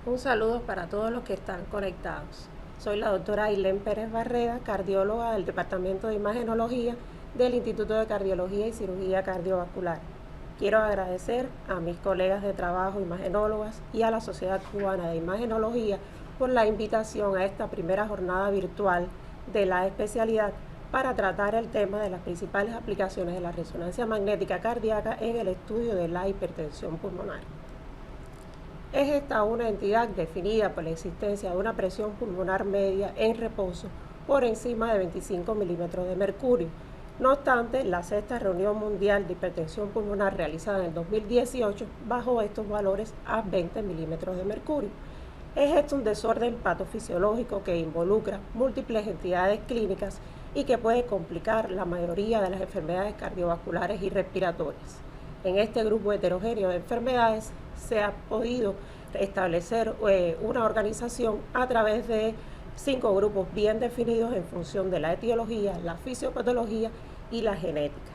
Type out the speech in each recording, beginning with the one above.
Un saludo para todos los que están conectados. Soy la doctora Ailén Pérez Barreda, cardióloga del Departamento de Imagenología del Instituto de Cardiología y Cirugía Cardiovascular. Quiero agradecer a mis colegas de trabajo imagenólogas y a la Sociedad Cubana de Imagenología por la invitación a esta primera jornada virtual de la especialidad para tratar el tema de las principales aplicaciones de la resonancia magnética cardíaca en el estudio de la hipertensión pulmonar. Es esta una entidad definida por la existencia de una presión pulmonar media en reposo por encima de 25 milímetros de mercurio. No obstante, la sexta reunión mundial de hipertensión pulmonar realizada en el 2018 bajó estos valores a 20 milímetros de mercurio. Es esto un desorden patofisiológico que involucra múltiples entidades clínicas y que puede complicar la mayoría de las enfermedades cardiovasculares y respiratorias. En este grupo heterogéneo de enfermedades se ha podido establecer una organización a través de 5 grupos bien definidos en función de la etiología, la fisiopatología y la genética.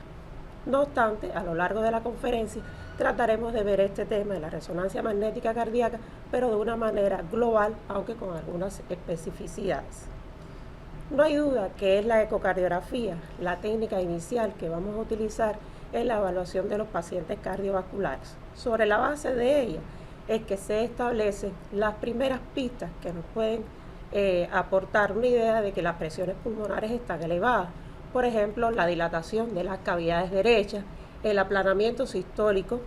No obstante, a lo largo de la conferencia trataremos de ver este tema de la resonancia magnética cardíaca, pero de una manera global, aunque con algunas especificidades. No hay duda que es la ecocardiografía, la técnica inicial que vamos a utilizar en la evaluación de los pacientes cardiovasculares. Sobre la base de ella es que se establecen las primeras pistas que nos pueden aportar una idea de que las presiones pulmonares están elevadas. Por ejemplo, la dilatación de las cavidades derechas, el aplanamiento sistólico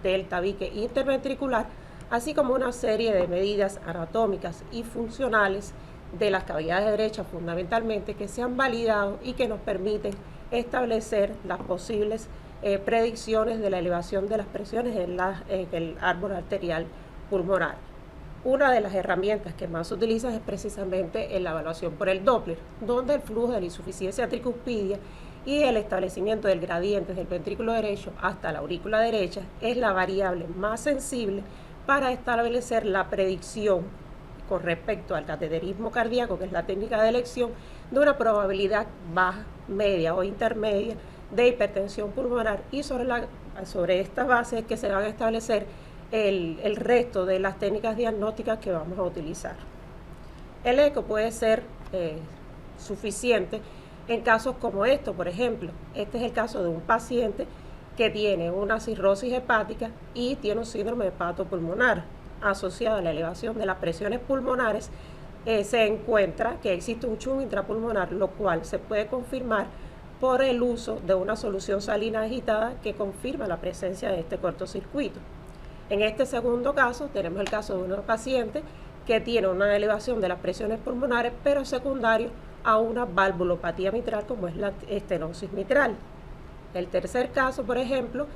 del tabique interventricular, así como una serie de medidas anatómicas y funcionales de las cavidades derechas fundamentalmente que se han validado y que nos permiten establecer las posibles predicciones de la elevación de las presiones en el árbol arterial pulmonar. Una de las herramientas que más se utiliza es precisamente en la evaluación por el Doppler, donde el flujo de la insuficiencia tricuspidia y el establecimiento del gradiente del ventrículo derecho hasta la aurícula derecha es la variable más sensible para establecer la predicción con respecto al cateterismo cardíaco, que es la técnica de elección, de una probabilidad baja, media o intermedia de hipertensión pulmonar, y sobre esta base es que se van a establecer el resto de las técnicas diagnósticas que vamos a utilizar. El eco puede ser suficiente en casos como estos, por ejemplo. Este es el caso de un paciente que tiene una cirrosis hepática y tiene un síndrome hepatopulmonar asociado a la elevación de las presiones pulmonares. Se encuentra que existe un chum intrapulmonar, lo cual se puede confirmar por el uso de una solución salina agitada que confirma la presencia de este cortocircuito. En este segundo caso tenemos el caso de una paciente que tiene una elevación de las presiones pulmonares, pero secundario a una valvulopatía mitral como es la estenosis mitral. El tercer caso, por ejemplo,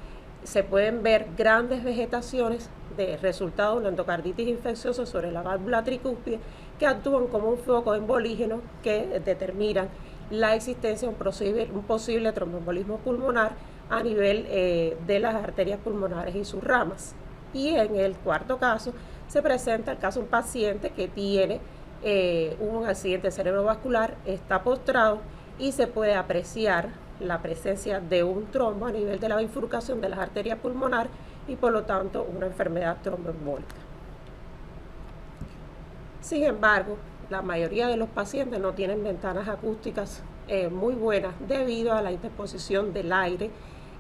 se pueden ver grandes vegetaciones de resultado de una endocarditis infecciosa sobre la válvula tricúspide que actúan como un foco embolígeno que determinan la existencia de un posible tromboembolismo pulmonar a nivel de las arterias pulmonares y sus ramas. Y en el cuarto caso se presenta el caso de un paciente que tiene un accidente cerebrovascular, está postrado y se puede apreciar la presencia de un trombo a nivel de la bifurcación de las arterias pulmonares y por lo tanto una enfermedad tromboembólica. Sin embargo, la mayoría de los pacientes no tienen ventanas acústicas muy buenas debido a la interposición del aire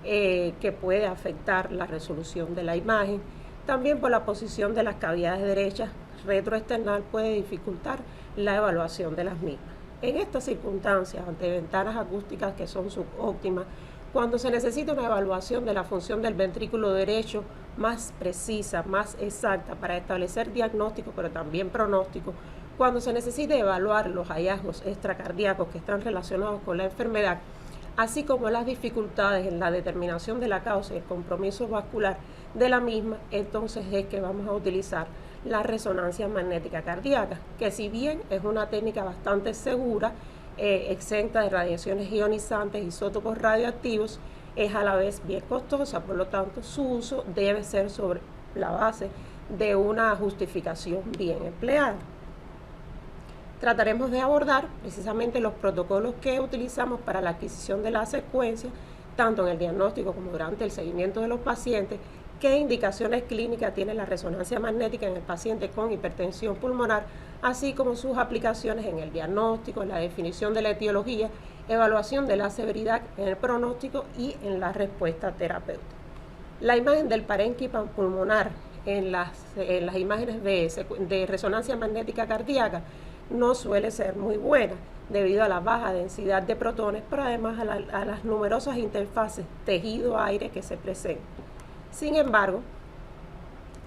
que puede afectar la resolución de la imagen. También por la posición de las cavidades derechas retroesternal puede dificultar la evaluación de las mismas. En estas circunstancias, ante ventanas acústicas que son subóptimas, cuando se necesita una evaluación de la función del ventrículo derecho más precisa, más exacta para establecer diagnóstico, pero también pronóstico, cuando se necesita evaluar los hallazgos extracardíacos que están relacionados con la enfermedad, así como las dificultades en la determinación de la causa y el compromiso vascular de la misma, entonces es que vamos a utilizar la resonancia magnética cardíaca, que si bien es una técnica bastante segura, exenta de radiaciones ionizantes, isótopos radioactivos, es a la vez bien costosa, por lo tanto su uso debe ser sobre la base de una justificación bien empleada. Trataremos de abordar precisamente los protocolos que utilizamos para la adquisición de la secuencia, tanto en el diagnóstico como durante el seguimiento de los pacientes, qué indicaciones clínicas tiene la resonancia magnética en el paciente con hipertensión pulmonar, así como sus aplicaciones en el diagnóstico, en la definición de la etiología, evaluación de la severidad en el pronóstico y en la respuesta terapéutica. La imagen del parénquima pulmonar en las imágenes de resonancia magnética cardíaca no suele ser muy buena debido a la baja densidad de protones, pero además a las numerosas interfaces tejido-aire que se presentan. Sin embargo,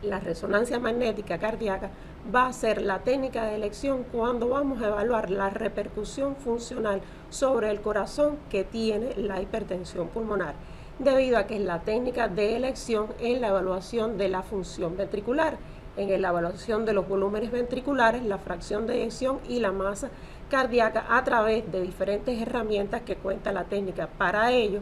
la resonancia magnética cardíaca va a ser la técnica de elección cuando vamos a evaluar la repercusión funcional sobre el corazón que tiene la hipertensión pulmonar, debido a que es la técnica de elección en la evaluación de la función ventricular, en la evaluación de los volúmenes ventriculares, la fracción de eyección y la masa cardíaca a través de diferentes herramientas que cuenta la técnica para ello,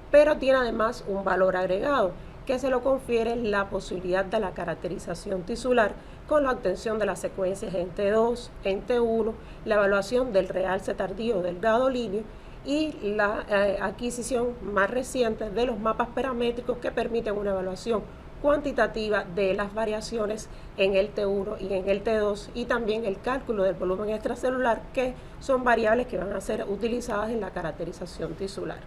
pero tiene además un valor agregado que se lo confiere la posibilidad de la caracterización tisular con la obtención de las secuencias en T2, en T1, la evaluación del realce tardío del gadolíneo y la adquisición más reciente de los mapas paramétricos que permiten una evaluación cuantitativa de las variaciones en el T1 y en el T2 y también el cálculo del volumen extracelular, que son variables que van a ser utilizadas en la caracterización tisular.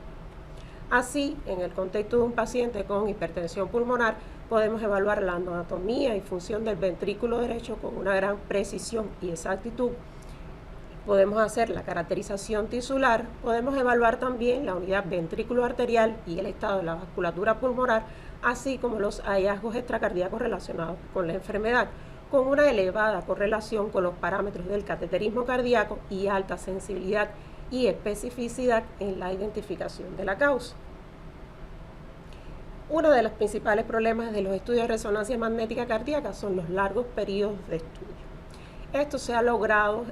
Así, en el contexto de un paciente con hipertensión pulmonar, podemos evaluar la anatomía y función del ventrículo derecho con una gran precisión y exactitud. Podemos hacer la caracterización tisular, podemos evaluar también la unidad ventrículo arterial y el estado de la vasculatura pulmonar, así como los hallazgos extracardíacos relacionados con la enfermedad, con una elevada correlación con los parámetros del cateterismo cardíaco y alta sensibilidad y especificidad en la identificación de la causa. Uno de los principales problemas de los estudios de resonancia magnética cardíaca son los largos periodos de estudio. Esto se ha logrado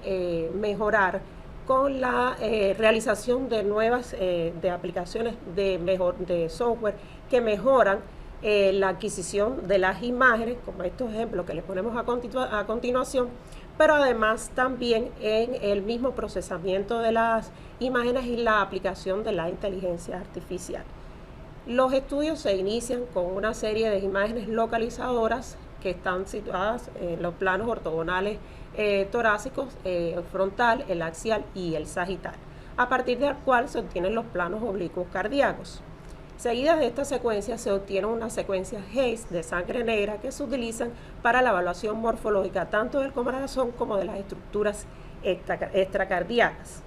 mejorar con la realización de nuevas de aplicaciones de software que mejoran la adquisición de las imágenes, como estos ejemplos que les ponemos a continuación, pero además también en el mismo procesamiento de las imágenes y la aplicación de la inteligencia artificial. Los estudios se inician con una serie de imágenes localizadoras que están situadas en los planos ortogonales torácicos, frontal, el axial y el sagital, a partir del cual se obtienen los planos oblicuos cardíacos. Seguidas de esta secuencia se obtiene una secuencia Hayes de sangre negra que se utilizan para la evaluación morfológica tanto del corazón como de las estructuras extracardíacas.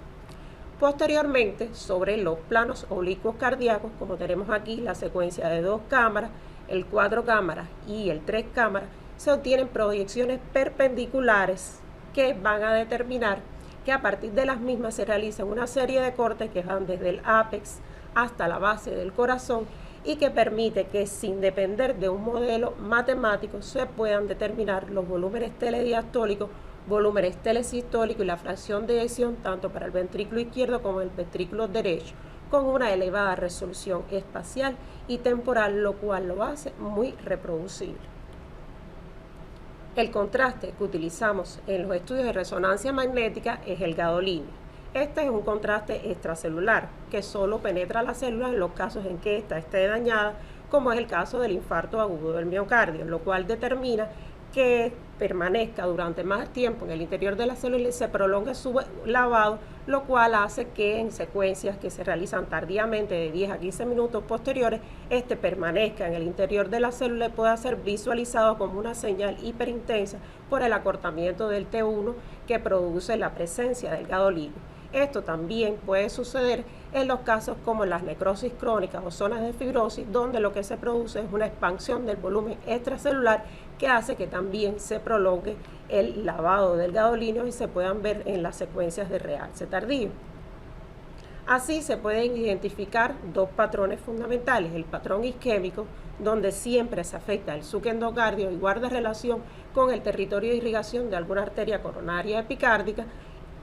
Posteriormente, sobre los planos oblicuos cardíacos, como tenemos aquí la secuencia de 2 cámaras, el 4 cámaras y el 3 cámaras, se obtienen proyecciones perpendiculares que van a determinar que a partir de las mismas se realizan una serie de cortes que van desde el ápex hasta la base del corazón y que permite que sin depender de un modelo matemático se puedan determinar los volúmenes telediastólicos, volúmenes telesistólicos y la fracción de eyección tanto para el ventrículo izquierdo como el ventrículo derecho, con una elevada resolución espacial y temporal, lo cual lo hace muy reproducible. El contraste que utilizamos en los estudios de resonancia magnética es el gadolíneo. Este es un contraste extracelular que solo penetra la célula en los casos en que ésta esté dañada, como es el caso del infarto agudo del miocardio, lo cual determina que permanezca durante más tiempo en el interior de la célula y se prolongue su lavado, lo cual hace que en secuencias que se realizan tardíamente de 10 a 15 minutos posteriores, este permanezca en el interior de la célula y pueda ser visualizado como una señal hiperintensa por el acortamiento del T1 que produce la presencia del gadolíneo. Esto también puede suceder en los casos como las necrosis crónicas o zonas de fibrosis, donde lo que se produce es una expansión del volumen extracelular que hace que también se prolongue el lavado del gadolíneo y se puedan ver en las secuencias de realce tardío. Así se pueden identificar dos patrones fundamentales: el patrón isquémico, donde siempre se afecta el subendocardio y guarda relación con el territorio de irrigación de alguna arteria coronaria epicárdica,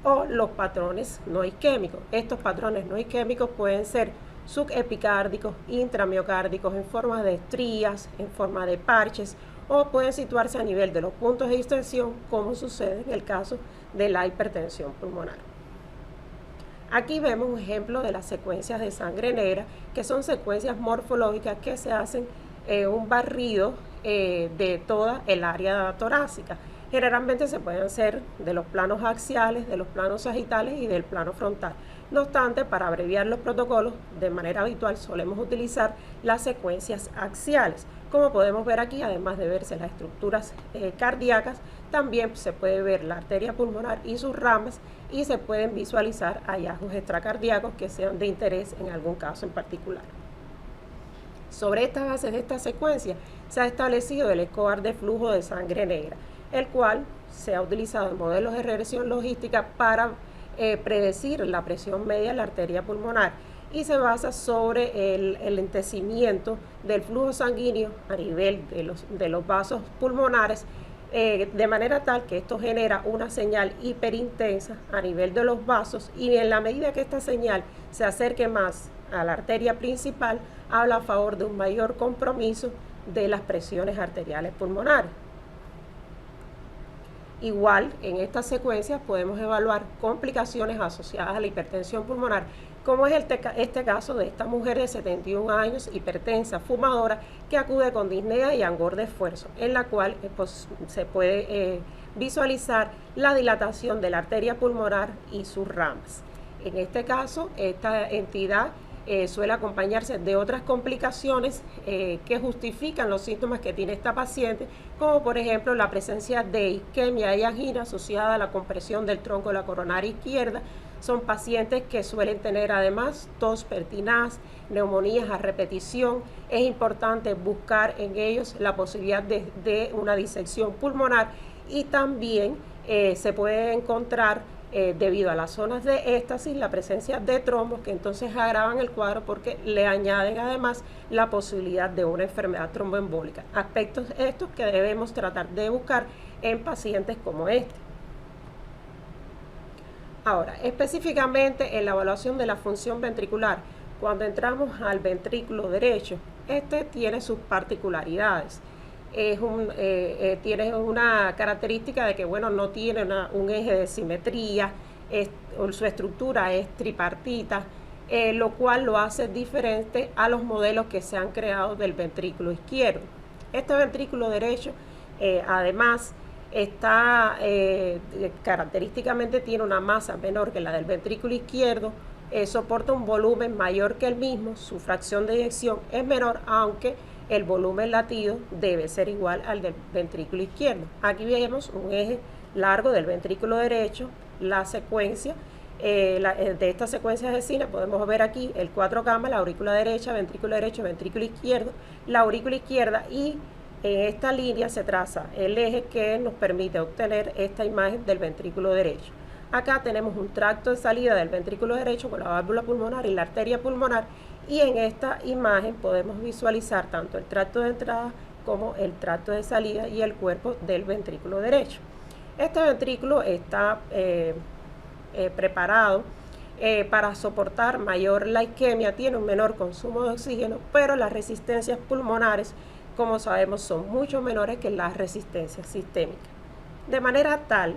o los patrones no isquémicos. Estos patrones no isquémicos pueden ser subepicárdicos, intramiocárdicos, en forma de estrías, en forma de parches, o pueden situarse a nivel de los puntos de distensión, como sucede en el caso de la hipertensión pulmonar. Aquí vemos un ejemplo de las secuencias de sangre negra, que son secuencias morfológicas que se hacen un barrido de toda el área torácica. Generalmente se pueden hacer de los planos axiales, de los planos sagitales y del plano frontal. No obstante, para abreviar los protocolos, de manera habitual solemos utilizar las secuencias axiales. Como podemos ver aquí, además de verse las estructuras cardíacas, también se puede ver la arteria pulmonar y sus ramas, y se pueden visualizar hallazgos extracardíacos que sean de interés en algún caso en particular. Sobre estas bases de esta secuencia se ha establecido el escobar de flujo de sangre negra, el cual se ha utilizado en modelos de regresión logística para predecir la presión media de la arteria pulmonar, y se basa sobre el lentecimiento del flujo sanguíneo a nivel de los vasos pulmonares, de manera tal que esto genera una señal hiperintensa a nivel de los vasos, y en la medida que esta señal se acerque más a la arteria principal, habla a favor de un mayor compromiso de las presiones arteriales pulmonares. Igual, en estas secuencias podemos evaluar complicaciones asociadas a la hipertensión pulmonar, como es este caso de esta mujer de 71 años, hipertensa, fumadora, que acude con disnea y angor de esfuerzo, en la cual se puede visualizar la dilatación de la arteria pulmonar y sus ramas. En este caso, esta entidad suele acompañarse de otras complicaciones que justifican los síntomas que tiene esta paciente, como por ejemplo la presencia de isquemia y angina asociada a la compresión del tronco de la coronaria izquierda. Son pacientes que suelen tener además tos pertinaz, neumonías a repetición. Es importante buscar en ellos la posibilidad de una disección pulmonar, y también se puede encontrar debido a las zonas de éstasis la presencia de trombos, que entonces agravan el cuadro porque le añaden además la posibilidad de una enfermedad tromboembólica. Aspectos estos que debemos tratar de buscar en pacientes como este. Ahora, específicamente en la evaluación de la función ventricular, cuando entramos al ventrículo derecho, este tiene sus particularidades. Tiene una característica de que, bueno, no tiene un eje de simetría, su estructura es tripartita, lo cual lo hace diferente a los modelos que se han creado del ventrículo izquierdo. Este ventrículo derecho, además, característicamente tiene una masa menor que la del ventrículo izquierdo, soporta un volumen mayor que el mismo, su fracción de eyección es menor, aunque el volumen latido debe ser igual al del ventrículo izquierdo. Aquí vemos un eje largo del ventrículo derecho, la secuencia de esta secuencia de cine. Podemos ver aquí el 4 gamma, la aurícula derecha, ventrículo derecho, ventrículo izquierdo, la aurícula izquierda, y en esta línea se traza el eje que nos permite obtener esta imagen del ventrículo derecho. Acá tenemos un tracto de salida del ventrículo derecho con la válvula pulmonar y la arteria pulmonar, y en esta imagen podemos visualizar tanto el tracto de entrada como el tracto de salida y el cuerpo del ventrículo derecho. Este ventrículo está preparado para soportar mayor la isquemia, tiene un menor consumo de oxígeno, pero las resistencias pulmonares, como sabemos, son mucho menores que las resistencias sistémicas. De manera tal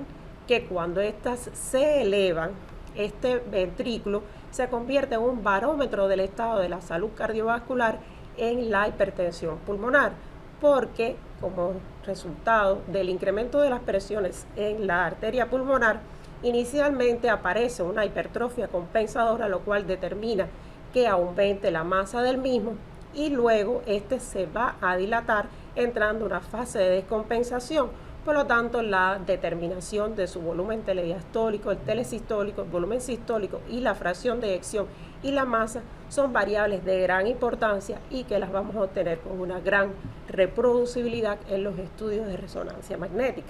que cuando estas se elevan, este ventrículo se convierte en un barómetro del estado de la salud cardiovascular en la hipertensión pulmonar, porque como resultado del incremento de las presiones en la arteria pulmonar, inicialmente aparece una hipertrofia compensadora, lo cual determina que aumente la masa del mismo, y luego este se va a dilatar entrando en una fase de descompensación. Por lo tanto, la determinación de su volumen telediastólico, el telesistólico, el volumen sistólico y la fracción de eyección y la masa son variables de gran importancia y que las vamos a obtener con una gran reproducibilidad en los estudios de resonancia magnética.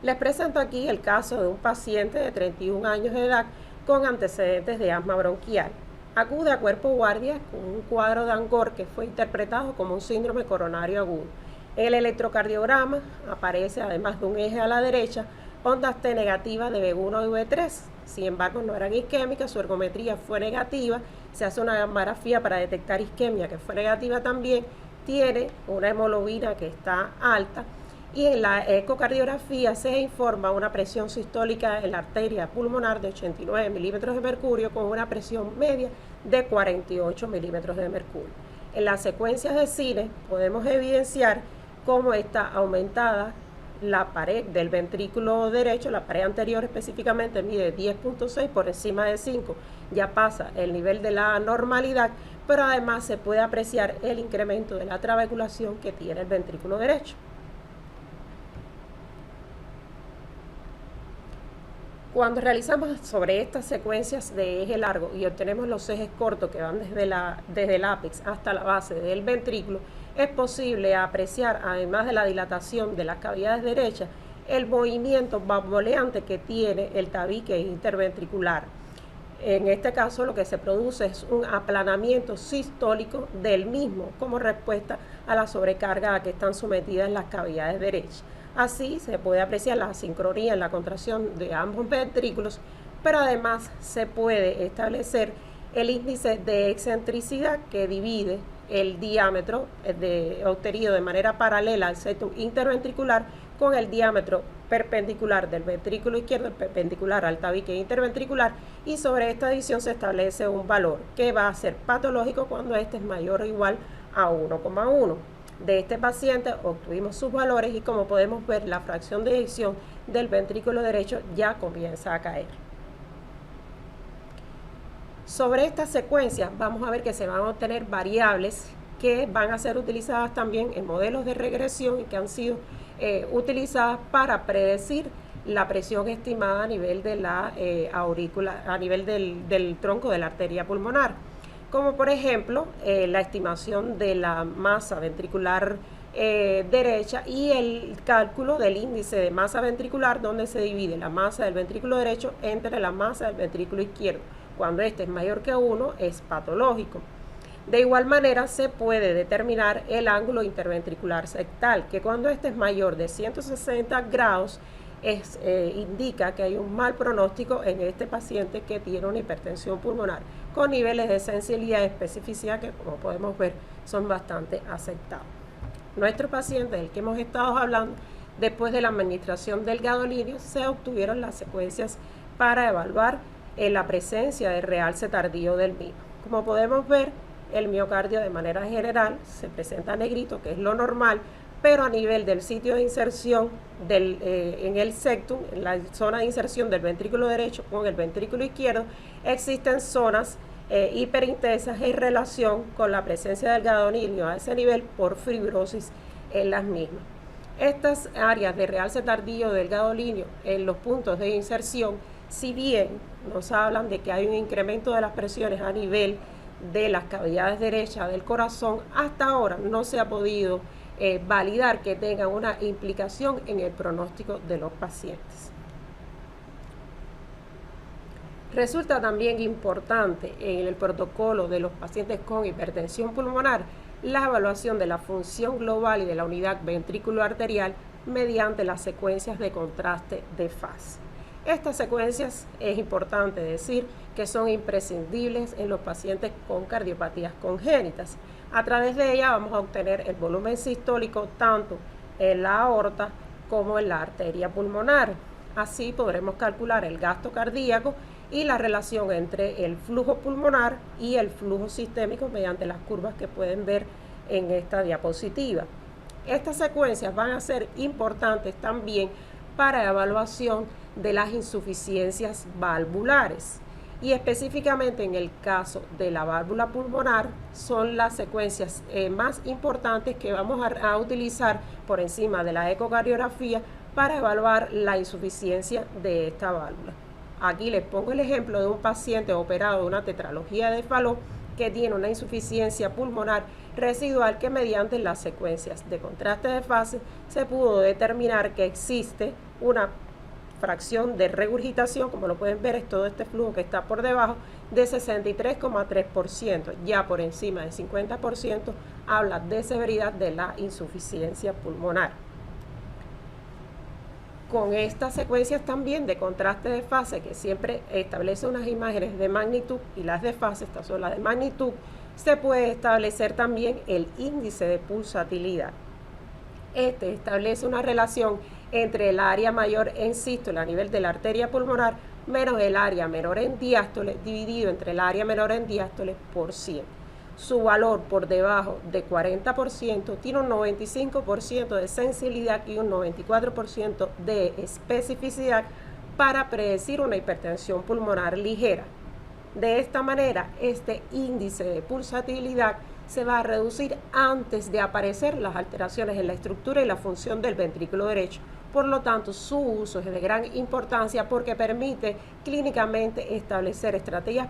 Les presento aquí el caso de un paciente de 31 años de edad con antecedentes de asma bronquial. Acude a cuerpo guardia con un cuadro de angor que fue interpretado como un síndrome coronario agudo. En el electrocardiograma aparece, además de un eje a la derecha, ondas T negativas de V1 y V3. Sin embargo, no eran isquémicas, su ergometría fue negativa. Se hace una gammagrafía para detectar isquemia, que fue negativa también. Tiene una hemoglobina que está alta, y en la ecocardiografía se informa una presión sistólica en la arteria pulmonar de 89 milímetros de mercurio con una presión media de 48 milímetros de mercurio. En las secuencias de cine podemos evidenciar cómo está aumentada la pared del ventrículo derecho, la pared anterior específicamente mide 10.6 por encima de 5, ya pasa el nivel de la normalidad, pero además se puede apreciar el incremento de la trabeculación que tiene el ventrículo derecho. Cuando realizamos sobre estas secuencias de eje largo y obtenemos los ejes cortos que van desde el ápex hasta la base del ventrículo, es posible apreciar, además de la dilatación de las cavidades derechas, el movimiento bamboleante que tiene el tabique interventricular. En este caso, lo que se produce es un aplanamiento sistólico del mismo como respuesta a la sobrecarga a que están sometidas las cavidades derechas. Así se puede apreciar la sincronía en la contracción de ambos ventrículos, pero además se puede establecer el índice de excentricidad que divide el diámetro obtenido de manera paralela al septum interventricular con el diámetro perpendicular del ventrículo izquierdo, perpendicular al tabique interventricular, y sobre esta división se establece un valor que va a ser patológico cuando este es mayor o igual a 1,1. De este paciente obtuvimos sus valores y, como podemos ver, la fracción de eyección del ventrículo derecho ya comienza a caer. Sobre estas secuencias vamos a ver que se van a obtener variables que van a ser utilizadas también en modelos de regresión y que han sido utilizadas para predecir la presión estimada a nivel de la aurícula, a nivel del tronco de la arteria pulmonar, como por ejemplo la estimación de la masa ventricular derecha y el cálculo del índice de masa ventricular, donde se divide la masa del ventrículo derecho entre la masa del ventrículo izquierdo. Cuando este es mayor que 1 es patológico. De igual manera se puede determinar el ángulo interventricular septal, que cuando este es mayor de 160 grados indica que hay un mal pronóstico en este paciente que tiene una hipertensión pulmonar, con niveles de sensibilidad y especificidad que, como podemos ver, son bastante aceptables. Nuestro paciente del que hemos estado hablando, después de la administración del gadolínio, se obtuvieron las secuencias para evaluar la presencia de realce tardío del mismo. Como podemos ver, el miocardio de manera general se presenta negrito, que es lo normal, pero a nivel del sitio de inserción en el septum, en la zona de inserción del ventrículo derecho con el ventrículo izquierdo, existen zonas hiperintensas en relación con la presencia del gadolínio a ese nivel por fibrosis en las mismas. Estas áreas de realce tardío del gadolínio en los puntos de inserción, si bien nos hablan de que hay un incremento de las presiones a nivel de las cavidades derechas del corazón, hasta ahora no se ha podido validar que tengan una implicación en el pronóstico de los pacientes. Resulta también importante en el protocolo de los pacientes con hipertensión pulmonar la evaluación de la función global y de la unidad ventrículo-arterial mediante las secuencias de contraste de fase. Estas secuencias es importante decir que son imprescindibles en los pacientes con cardiopatías congénitas. A través de ellas vamos a obtener el volumen sistólico tanto en la aorta como en la arteria pulmonar. Así podremos calcular el gasto cardíaco y la relación entre el flujo pulmonar y el flujo sistémico mediante las curvas que pueden ver en esta diapositiva. Estas secuencias van a ser importantes también para evaluación de las insuficiencias valvulares, y específicamente en el caso de la válvula pulmonar son las secuencias más importantes que vamos a utilizar por encima de la ecocardiografía para evaluar la insuficiencia de esta válvula. Aquí les pongo el ejemplo de un paciente operado de una tetralogía de Fallot que tiene una insuficiencia pulmonar residual, que mediante las secuencias de contraste de fase se pudo determinar que existe una fracción de regurgitación, como lo pueden ver, es todo este flujo que está por debajo, de 63,3%, ya por encima del 50% habla de severidad de la insuficiencia pulmonar. Con estas secuencias también de contraste de fase, que siempre establece unas imágenes de magnitud y las de fase, estas son las de magnitud, se puede establecer también el índice de pulsatilidad. Este establece una relación entre el área mayor en sístole a nivel de la arteria pulmonar menos el área menor en diástole dividido entre el área menor en diástole por 100. Su valor por debajo de 40% tiene un 95% de sensibilidad y un 94% de especificidad para predecir una hipertensión pulmonar ligera. De esta manera, este índice de pulsatilidad se va a reducir antes de aparecer las alteraciones en la estructura y la función del ventrículo derecho. Por lo tanto, su uso es de gran importancia porque permite clínicamente establecer estrategias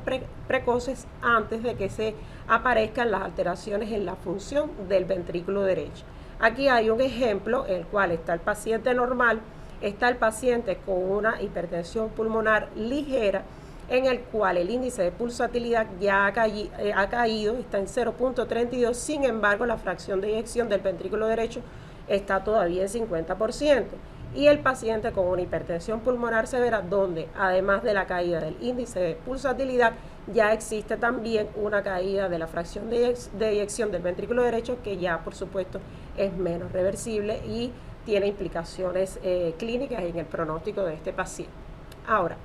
precoces antes de que se aparezcan las alteraciones en la función del ventrículo derecho. Aquí hay un ejemplo en el cual está el paciente normal, está el paciente con una hipertensión pulmonar ligera, en el cual el índice de pulsatilidad ya ha caído, está en 0.32, sin embargo la fracción de eyección del ventrículo derecho está todavía en 50%, y el paciente con una hipertensión pulmonar severa, donde además de la caída del índice de pulsatilidad, ya existe también una caída de la fracción de eyección del ventrículo derecho, que ya por supuesto es menos reversible y tiene implicaciones clínicas en el pronóstico de este paciente. Ahora,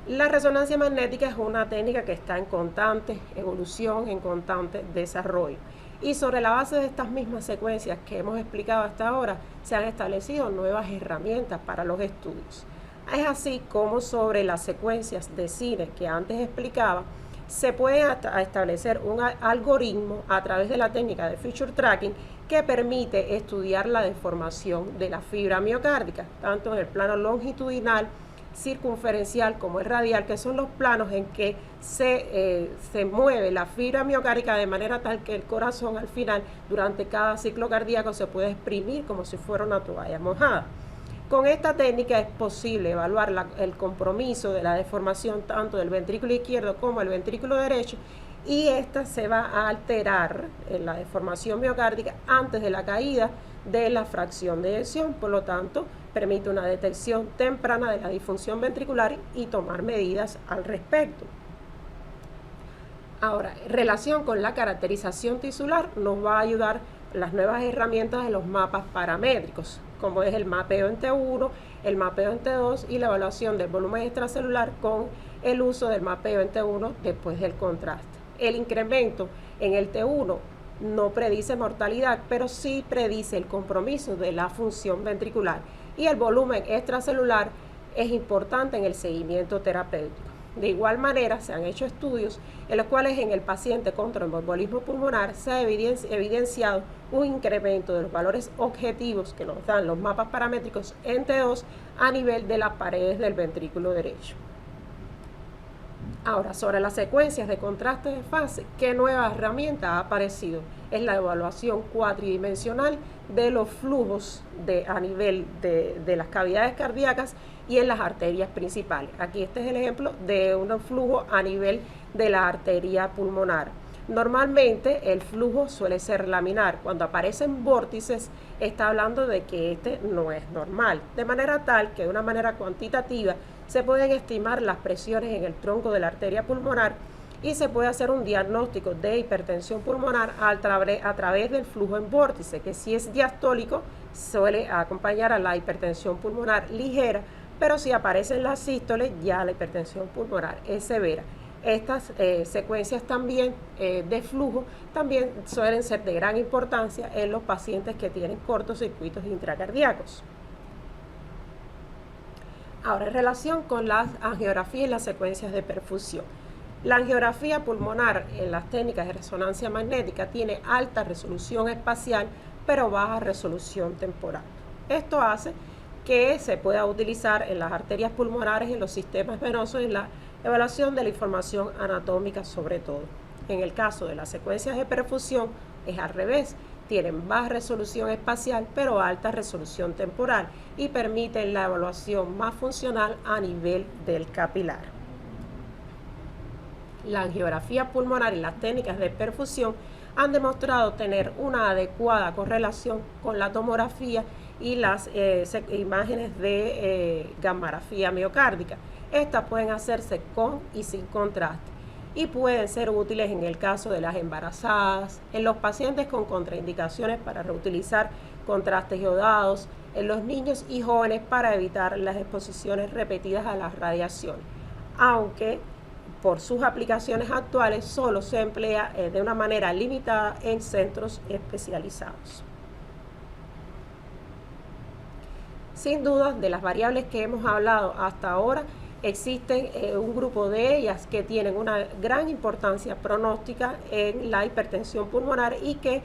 la resonancia magnética es una técnica que está en constante evolución, en constante desarrollo. Y sobre la base de estas mismas secuencias que hemos explicado hasta ahora, se han establecido nuevas herramientas para los estudios. Es así como sobre las secuencias de cine que antes explicaba, se puede establecer un algoritmo a través de la técnica de feature tracking que permite estudiar la deformación de la fibra miocárdica, tanto en el plano longitudinal, circunferencial como el radial, que son los planos en que se mueve la fibra miocárdica de manera tal que el corazón al final, durante cada ciclo cardíaco, se puede exprimir como si fuera una toalla mojada. Con esta técnica es posible evaluar el compromiso de la deformación tanto del ventrículo izquierdo como el ventrículo derecho, y esta se va a alterar en la deformación miocárdica antes de la caída de la fracción de eyección. Por lo tanto, permite una detección temprana de la disfunción ventricular y tomar medidas al respecto. Ahora, en relación con la caracterización tisular, nos va a ayudar las nuevas herramientas de los mapas paramétricos, como es el mapeo en T1, el mapeo en T2 y la evaluación del volumen extracelular con el uso del mapeo en T1 después del contraste. El incremento en el T1 no predice mortalidad, pero sí predice el compromiso de la función ventricular, y el volumen extracelular es importante en el seguimiento terapéutico. De igual manera, se han hecho estudios en los cuales en el paciente con tromboembolismo pulmonar se ha evidenciado un incremento de los valores objetivos que nos dan los mapas paramétricos en T2 a nivel de las paredes del ventrículo derecho. Ahora, sobre las secuencias de contraste de fase, ¿qué nueva herramienta ha aparecido? Es la evaluación cuatridimensional de los flujos a nivel de las cavidades cardíacas y en las arterias principales. Aquí este es el ejemplo de un flujo a nivel de la arteria pulmonar. Normalmente el flujo suele ser laminar. Cuando aparecen vórtices, está hablando de que este no es normal. De manera tal que de una manera cuantitativa se pueden estimar las presiones en el tronco de la arteria pulmonar y se puede hacer un diagnóstico de hipertensión pulmonar a través del flujo en vórtice, que si es diastólico suele acompañar a la hipertensión pulmonar ligera, pero si aparecen las sístoles ya la hipertensión pulmonar es severa. Estas secuencias también de flujo también suelen ser de gran importancia en los pacientes que tienen cortocircuitos intracardíacos. Ahora, en relación con las angiografías y las secuencias de perfusión. La angiografía pulmonar en las técnicas de resonancia magnética tiene alta resolución espacial, pero baja resolución temporal. Esto hace que se pueda utilizar en las arterias pulmonares y en los sistemas venosos en la evaluación de la información anatómica sobre todo. En el caso de las secuencias de perfusión es al revés. Tienen baja resolución espacial pero alta resolución temporal y permiten la evaluación más funcional a nivel del capilar. La angiografía pulmonar y las técnicas de perfusión han demostrado tener una adecuada correlación con la tomografía y las imágenes de gammagrafía miocárdica. Estas pueden hacerse con y sin contraste y pueden ser útiles en el caso de las embarazadas, en los pacientes con contraindicaciones para reutilizar contrastes iodados en los niños y jóvenes para evitar las exposiciones repetidas a las radiaciones, aunque por sus aplicaciones actuales solo se emplea de una manera limitada en centros especializados. Sin duda, de las variables que hemos hablado hasta ahora, existen un grupo de ellas que tienen una gran importancia pronóstica en la hipertensión pulmonar y que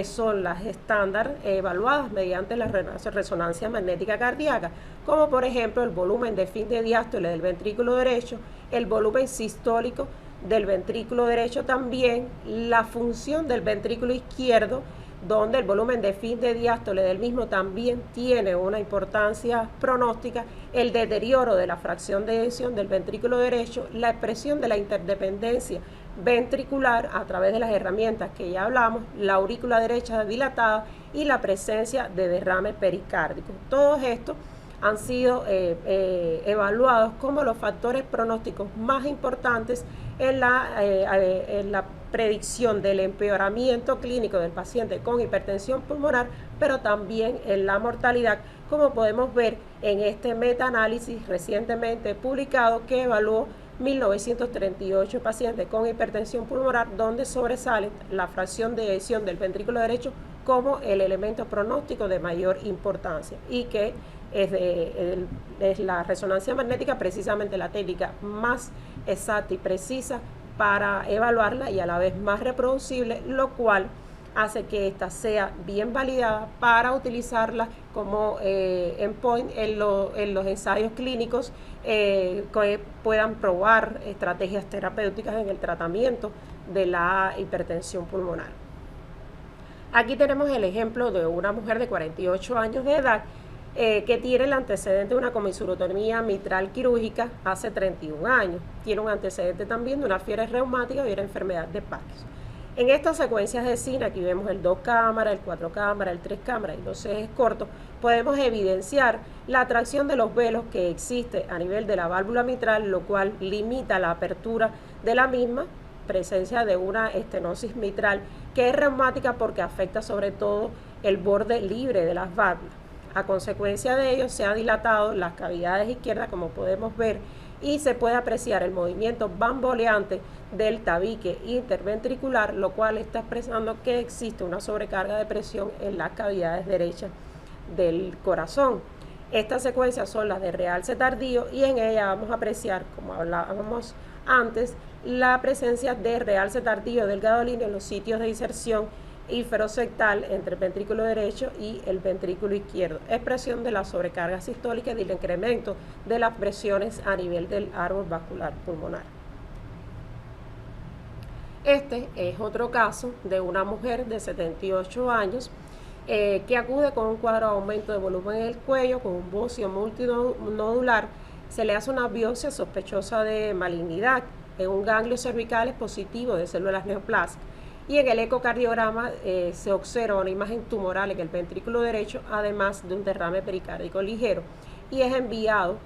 son las estándar evaluadas mediante la resonancia magnética cardíaca, como por ejemplo el volumen de fin de diástole del ventrículo derecho, el volumen sistólico del ventrículo derecho también, la función del ventrículo izquierdo, donde el volumen de fin de diástole del mismo también tiene una importancia pronóstica, el deterioro de la fracción de eyección del ventrículo derecho, la expresión de la interdependencia ventricular a través de las herramientas que ya hablamos, la aurícula derecha dilatada y la presencia de derrame pericárdico. Todos estos han sido evaluados como los factores pronósticos más importantes en la predicción del empeoramiento clínico del paciente con hipertensión pulmonar, pero también en la mortalidad, como podemos ver en este metaanálisis recientemente publicado que evaluó 1938 pacientes con hipertensión pulmonar, donde sobresale la fracción de eyección del ventrículo derecho como el elemento pronóstico de mayor importancia y que es la resonancia magnética precisamente la técnica más exacta y precisa para evaluarla y a la vez más reproducible, lo cual hace que ésta sea bien validada para utilizarla como endpoint en los ensayos clínicos que puedan probar estrategias terapéuticas en el tratamiento de la hipertensión pulmonar. Aquí tenemos el ejemplo de una mujer de 48 años de edad que tiene el antecedente de una comisurotomía mitral quirúrgica hace 31 años. Tiene un antecedente también de una fiebre reumática y una enfermedad de Parkinson. En estas secuencias de cine, aquí vemos el 2 cámara, el 4 cámara, el 3 cámara y los ejes cortos, podemos evidenciar la atracción de los velos que existe a nivel de la válvula mitral, lo cual limita la apertura de la misma, presencia de una estenosis mitral que es reumática porque afecta sobre todo el borde libre de las válvulas. A consecuencia de ello se han dilatado las cavidades izquierdas, como podemos ver, y se puede apreciar el movimiento bamboleante del tabique interventricular, lo cual está expresando que existe una sobrecarga de presión en las cavidades derechas del corazón. Estas secuencias son las de realce tardío y en ella vamos a apreciar, como hablábamos antes, la presencia de realce tardío del gadolíneo en los sitios de inserción inferosectal entre el ventrículo derecho y el ventrículo izquierdo, expresión de la sobrecarga sistólica y del incremento de las presiones a nivel del árbol vascular pulmonar. Este es otro caso de una mujer de 78 años que acude con un cuadro de aumento de volumen en el cuello, con un bocio multinodular. Se le hace una biopsia sospechosa de malignidad en un ganglio cervical positivo de células neoplásicas. Y en el ecocardiograma se observa una imagen tumoral en el ventrículo derecho, además de un derrame pericárdico ligero, y es enviado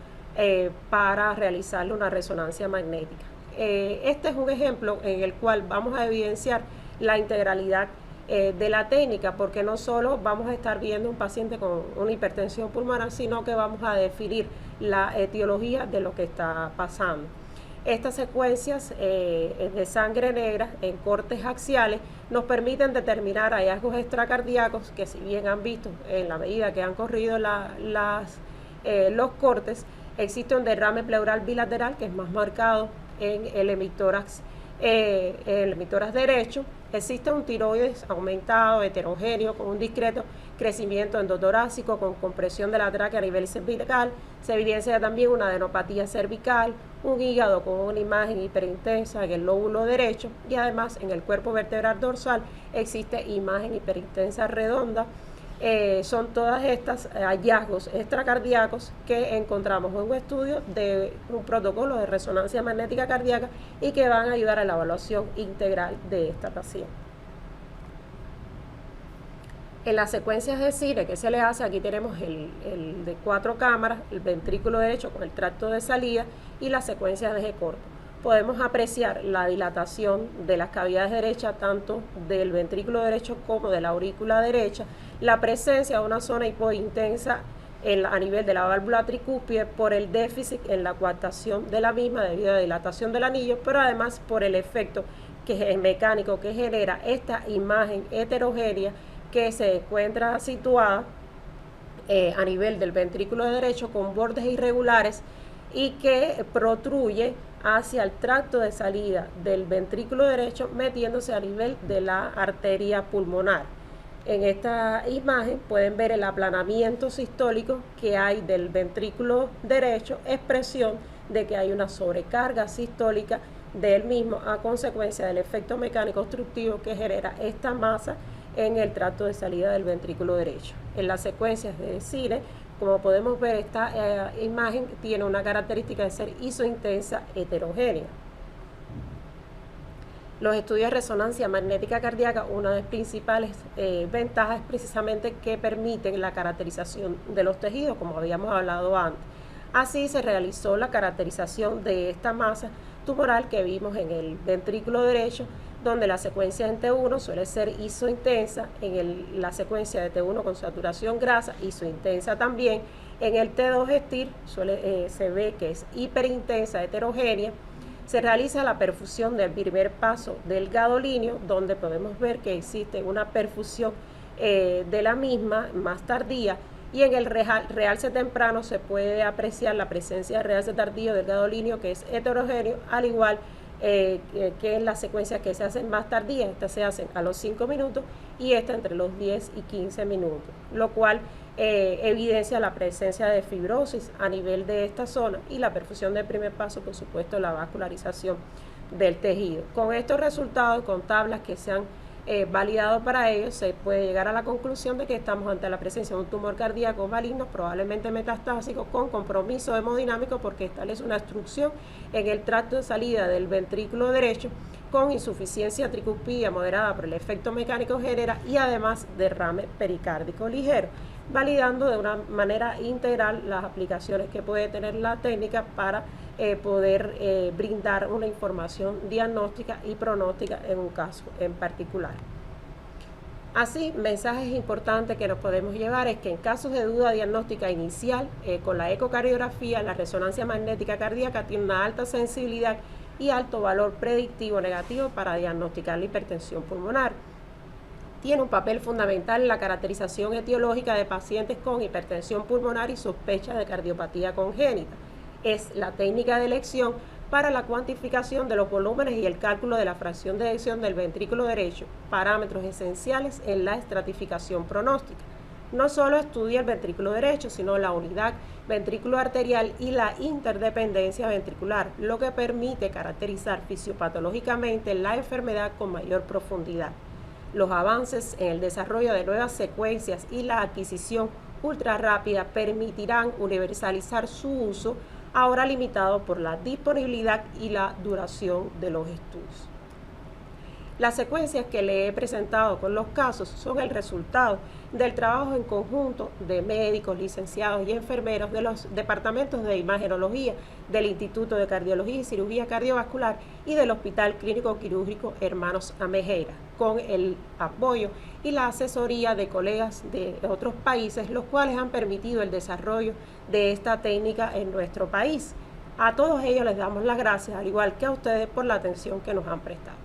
para realizarle una resonancia magnética. Este es un ejemplo en el cual vamos a evidenciar la integralidad de la técnica, porque no solo vamos a estar viendo un paciente con una hipertensión pulmonar, sino que vamos a definir la etiología de lo que está pasando. Estas secuencias de sangre negra en cortes axiales nos permiten determinar hallazgos extracardíacos que, si bien han visto en la medida que han corrido los cortes, existe un derrame pleural bilateral que es más marcado en el hemitórax derecho. Existe un tiroides aumentado, heterogéneo, con un discreto crecimiento endotorácico, con compresión de la tráquea a nivel cervical. Se evidencia también una adenopatía cervical, un hígado con una imagen hiperintensa en el lóbulo derecho y además en el cuerpo vertebral dorsal existe imagen hiperintensa redonda. Son todas estas hallazgos extracardíacos que encontramos en un estudio de un protocolo de resonancia magnética cardíaca y que van a ayudar a la evaluación integral de esta paciente. En las secuencias de CIRE que se le hace, aquí tenemos el de 4 cámaras, el ventrículo derecho con el tracto de salida y las secuencias de eje corto. podemos apreciar la dilatación de las cavidades derechas, tanto del ventrículo derecho como de la aurícula derecha, la presencia de una zona hipointensa a nivel de la válvula tricúspide por el déficit en la coaptación de la misma debido a la dilatación del anillo, pero además por el efecto mecánico que genera esta imagen heterogénea que se encuentra situada a nivel del ventrículo derecho con bordes irregulares y que protruye hacia el tracto de salida del ventrículo derecho metiéndose a nivel de la arteria pulmonar. En esta imagen pueden ver el aplanamiento sistólico que hay del ventrículo derecho, expresión de que hay una sobrecarga sistólica del mismo a consecuencia del efecto mecánico obstructivo que genera esta masa en el tracto de salida del ventrículo derecho. En las secuencias de Cine, como podemos ver, esta imagen tiene una característica de ser isointensa heterogénea. Los estudios de resonancia magnética cardíaca, una de las principales ventajas es precisamente que permiten la caracterización de los tejidos, como habíamos hablado antes. Así se realizó la caracterización de esta masa tumoral que vimos en el ventrículo derecho, donde la secuencia en T1 suele ser isointensa, la secuencia de T1 con saturación grasa, isointensa también. En el T2 STIR se ve que es hiperintensa, heterogénea. Se realiza la perfusión del primer paso del gadolinio, donde podemos ver que existe una perfusión de la misma más tardía, y en el realce temprano se puede apreciar la presencia de realce tardío del gadolinio que es heterogéneo, al igual que en las secuencias que se hacen más tardías. Estas se hacen a los 5 minutos y esta entre los 10 y 15 minutos, lo cual evidencia la presencia de fibrosis a nivel de esta zona y la perfusión del primer paso, por supuesto, la vascularización del tejido. Con estos resultados, con tablas que se han validado para ello, se puede llegar a la conclusión de que estamos ante la presencia de un tumor cardíaco maligno, probablemente metastásico, con compromiso hemodinámico porque establece una obstrucción en el tracto de salida del ventrículo derecho, con insuficiencia tricúspide moderada por el efecto mecánico genera y además derrame pericárdico ligero, validando de una manera integral las aplicaciones que puede tener la técnica para poder brindar una información diagnóstica y pronóstica en un caso en particular. Así, mensajes importantes que nos podemos llevar es que en casos de duda diagnóstica inicial, con la ecocardiografía, la resonancia magnética cardíaca tiene una alta sensibilidad y alto valor predictivo negativo para diagnosticar la hipertensión pulmonar. Tiene un papel fundamental en la caracterización etiológica de pacientes con hipertensión pulmonar y sospecha de cardiopatía congénita. Es la técnica de elección para la cuantificación de los volúmenes y el cálculo de la fracción de eyección del ventrículo derecho, parámetros esenciales en la estratificación pronóstica. No solo estudia el ventrículo derecho, sino la unidad ventrículo arterial y la interdependencia ventricular, lo que permite caracterizar fisiopatológicamente la enfermedad con mayor profundidad. Los avances en el desarrollo de nuevas secuencias y la adquisición ultra rápida permitirán universalizar su uso, ahora limitado por la disponibilidad y la duración de los estudios. Las secuencias que le he presentado con los casos son el resultado del trabajo en conjunto de médicos, licenciados y enfermeros de los departamentos de imagenología del Instituto de Cardiología y Cirugía Cardiovascular y del Hospital Clínico Quirúrgico Hermanos Amejeira, con el apoyo y la asesoría de colegas de otros países, los cuales han permitido el desarrollo de esta técnica en nuestro país. A todos ellos les damos las gracias, al igual que a ustedes, por la atención que nos han prestado.